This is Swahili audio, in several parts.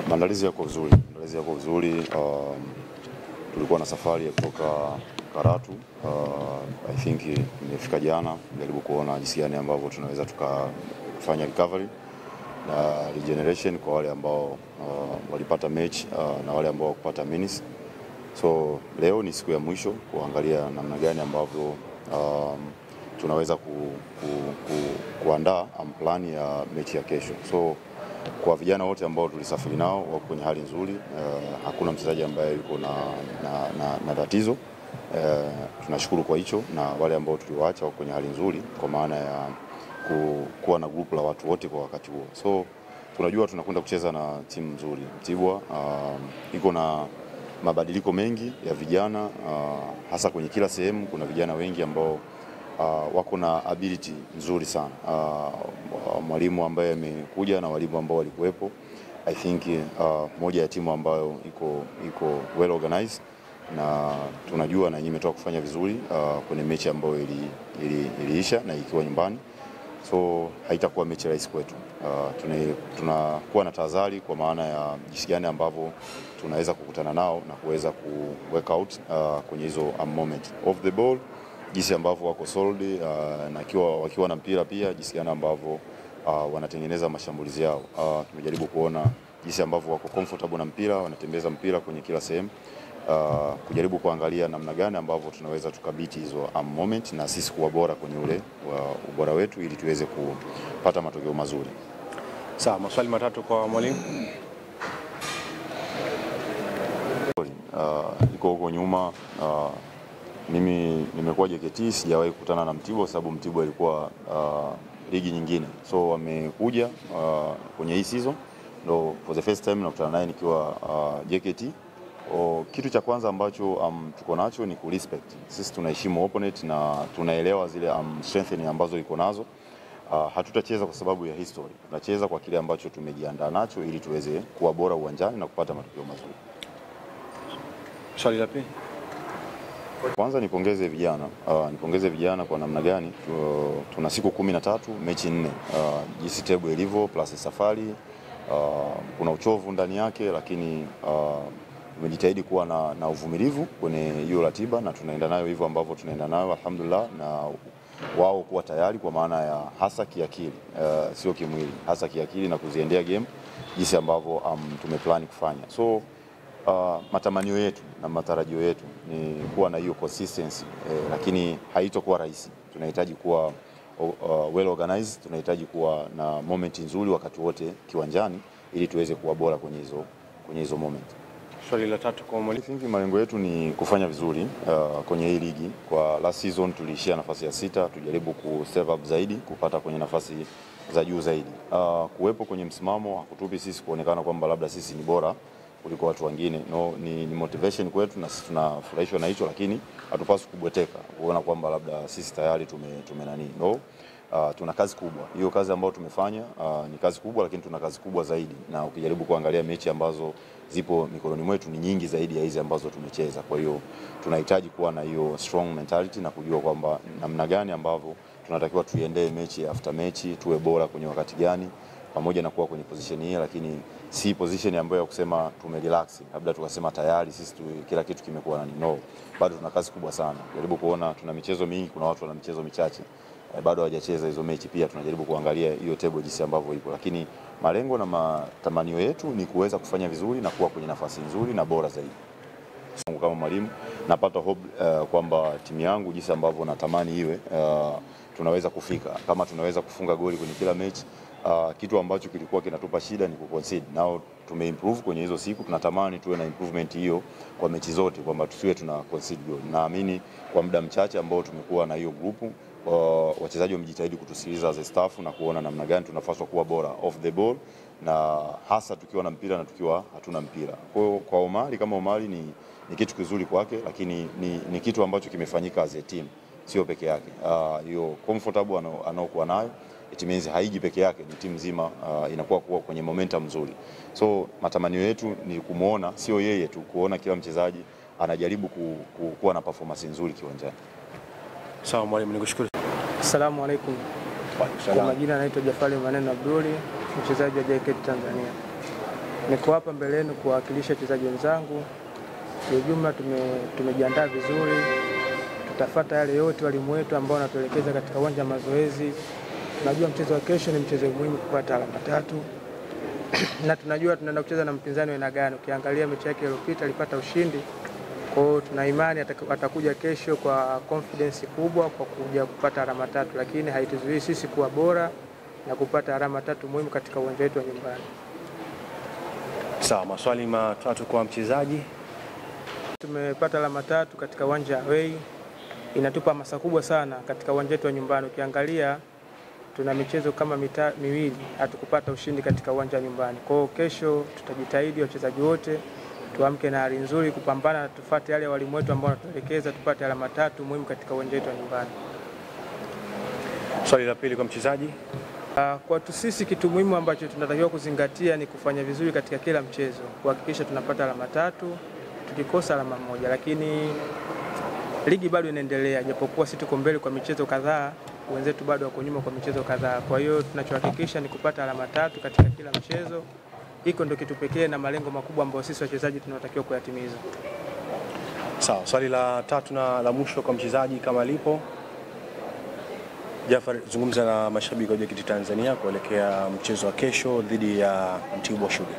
Maandalizi yako vizuri. Tulikuwa na safari ya kutoka Karatu. I think nimefika jana, jaribu kuona jinsi gani ambavyo tunaweza tukafanya recovery na regeneration kwa wale ambao walipata match na wale ambao kupata minutes. So leo ni siku ya mwisho kuangalia namna gani ambavyo tunaweza kuandaa plan ya mechi ya kesho. So kwa vijana wote ambao tulisafiri nao wako kwenye hali nzuri, hakuna mchezaji ambaye yuko na tatizo. Tunashukuru kwa hicho, na wale ambao tuliwaacha wako kwenye hali nzuri kwa maana ya kuwa na group la watu wote kwa wakati huo. So tunajua tunakwenda kucheza na timu nzuri. Mtibwa iko na mabadiliko mengi ya vijana, hasa kwenye kila sehemu kuna vijana wengi ambao wako na ability nzuri sana. Mwalimu ambaye amekuja na walimu ambao walikuwepo, I think moja ya timu ambayo iko well organized, na tunajua na yeye imetoka kufanya vizuri kwenye mechi ambayo iliisha na ikiwa nyumbani. So haitakuwa mechi rahisi kwetu. Tunakuwa na tahadhari kwa maana ya jinsi gani ambavyo tunaweza kukutana nao na kuweza work out kwenye hizo moment of the ball, jinsi ambavyo wako solid na wakiwa na mpira pia, jinsi gani ambavyo wanatengeneza mashambulizi yao. Tumejaribu kuona jinsi ambavyo wako comfortable na mpira, wanatembeza mpira kwenye kila sehemu. Kujaribu kuangalia namna gani ambavyo tunaweza tukabiti hizo moment na sisi kuwa bora kwenye ule ubora wetu ili tuweze kupata matokeo mazuri. Sawa, maswali matatu kwa mwalimu. Iko huko nyuma, mimi nimekuwa JKT, sijawahi kukutana na Mtibwa sababu Mtibwa ilikuwa ligi nyingine. So wamekuja kwenye hii season, ndo for the first time nakutana naye nikiwa JKT. Kitu cha kwanza ambacho tuko nacho ni respect. Sisi tunaheshimu opponent na tunaelewa zile strength ambazo iko nazo. Hatutacheza kwa sababu ya history. Tunacheza kwa kile ambacho tumejiandaa nacho ili tuweze kuwa bora uwanjani na kupata matokeo mazuri. Swali la pili. Kwanza nipongeze vijana kwa namna gani tuna siku 13, mechi 4. Jinsi table ilivyo plus safari, kuna uchovu ndani yake, lakini tumejitahidi kuwa na uvumilivu kwenye hiyo ratiba na tunaenda nayo hivyo ambavyo tunaenda nayo alhamdulillah, na wao kuwa tayari kwa maana ya hasa kiakili, sio kimwili, hasa kiakili na kuziendea game jinsi ambavyo tumeplan kufanya. So matamanio yetu na matarajio yetu ni kuwa na hiyo consistency, lakini haitakuwa rahisi. Tunahitaji kuwa well organized, tunahitaji kuwa na moment nzuri wakati wote kiwanjani ili tuweze kuwa bora kwenye hizo moment. Swali la tatu kwa mwalimu. Malengo yetu ni kufanya vizuri kwenye hii ligi. Kwa last season tuliishia nafasi ya 6, tujaribu ku step up zaidi kupata kwenye nafasi za juu zaidi. Kuwepo kwenye msimamo hakutupi sisi kuonekana kwamba labda sisi ni bora kuliko watu wengine. No, ni motivation kwetu na sisi tunafurahishwa na hicho, lakini hatupaswi kubweteka kuona kwamba labda sisi tayari tumenani. No, tuna kazi kubwa. Hiyo kazi ambayo tumefanya ni kazi kubwa, lakini tuna kazi kubwa zaidi, na ukijaribu kuangalia mechi ambazo zipo mikononi mwetu ni nyingi zaidi ya hizi ambazo tumecheza. Kwa hiyo tunahitaji kuwa na hiyo strong mentality na kujua kwamba namna gani ambavyo tunatakiwa tuiendee mechi after mechi, tuwe bora kwenye wakati gani, pamoja na kuwa kwenye position hii, lakini si position ambayo ya kusema tumerelax labda tukasema tayari sisi kila kitu kimekuwa nani. No, bado tuna kazi kubwa sana. Jaribu kuona tuna michezo mingi, kuna watu wana michezo michache bado hawajacheza hizo mechi. Pia tunajaribu kuangalia hiyo table jinsi ambavyo ipo, lakini malengo na matamanio yetu ni kuweza kufanya vizuri na kuwa kwenye nafasi nzuri na bora zaidi. Kama mwalimu napata hope kwamba timu yangu jinsi ambavyo natamani iwe, tunaweza kufika. Kama tunaweza kufunga goli kwenye kila mechi, kitu ambacho kilikuwa kinatupa shida ni kuconcede. Nao tumeimprove kwenye hizo siku, tunatamani tuwe na improvement hiyo kwa mechi zote, kwamba tusiwe tuna concede goal. Naamini kwa muda mchache ambao tumekuwa na hiyo grupu, wachezaji wamejitahidi kutusikiliza as a staff na kuona namna gani tunapaswa kuwa bora off the ball, na hasa tukiwa na mpira na tukiwa hatuna mpira. Kwa Omari, kama Omari ni kitu kizuri kwake, lakini ni kitu ambacho kimefanyika as a team, sio peke yake. Hiyo comfortable anaokuwa nayo, it means haiji peke yake, ni timu nzima inakuwa kwenye momentum nzuri. So matamanio yetu ni kumuona, sio yeye tu, kuona kila mchezaji anajaribu kuwa na performance nzuri kiwanjani. Sawa mwalimu, nikushukuru. Asalamu alaykum. Kwa majina naitwa Jafari Maneno Abduli, mchezaji wa JKT Tanzania. Niko hapa mbele yenu kuwakilisha wachezaji wenzangu. Kwa ujumla tumejiandaa vizuri. Tutafuata yale yote walimu wetu ambao wanatuelekeza katika uwanja wa mazoezi. Tunajua mchezo wa kesho ni mchezo muhimu kupata alama 3. Na tunajua tunaenda kucheza na mpinzani wa aina gani. Ukiangalia mechi yake iliyopita alipata ushindi. Kwa hiyo tuna imani atakuja kesho kwa confidence kubwa kwa kuja kupata alama 3, lakini haituzuii sisi kuwa bora na kupata alama 3 muhimu katika uwanja wetu wa nyumbani. Sawa, maswali matatu kwa mchezaji. Tumepata alama 3 katika uwanja wa away. Inatupa hamasa kubwa sana katika uwanja wetu wa nyumbani. Ukiangalia tuna michezo kama miwili hatukupata ushindi katika uwanja wa nyumbani. Kwa hiyo kesho tutajitahidi wachezaji wote tuamke na hali nzuri kupambana na tufuate yale walimu wetu ambao wanatuelekeza tupate alama 3 muhimu katika uwanja wetu wa nyumbani. Swali la pili kwa mchezaji. Kwa sisi kitu muhimu ambacho tunatakiwa kuzingatia ni kufanya vizuri katika kila mchezo, kuhakikisha tunapata alama 3, tukikosa alama 1, lakini ligi bado inaendelea, japokuwa sisi tuko mbele kwa michezo kadhaa, wenzetu bado wako nyuma kwa michezo kadhaa. Kwa hiyo tunachohakikisha ni kupata alama 3 katika kila mchezo. Hiko ndio kitu pekee na malengo makubwa ambayo sisi wachezaji tunatakiwa kuyatimiza. Sawa, swali la tatu na la mwisho kwa mchezaji kama lipo. Jafar, zungumza na mashabiki wa JKT Tanzania kuelekea mchezo wa kesho dhidi ya Mtibwa Sugar.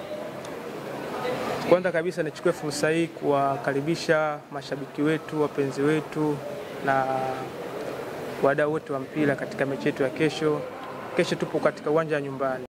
Kwanza kabisa nichukue fursa hii kuwakaribisha mashabiki wetu, wapenzi wetu na wadau wote wa mpira katika mechi yetu ya kesho. Kesho tupo katika uwanja wa nyumbani.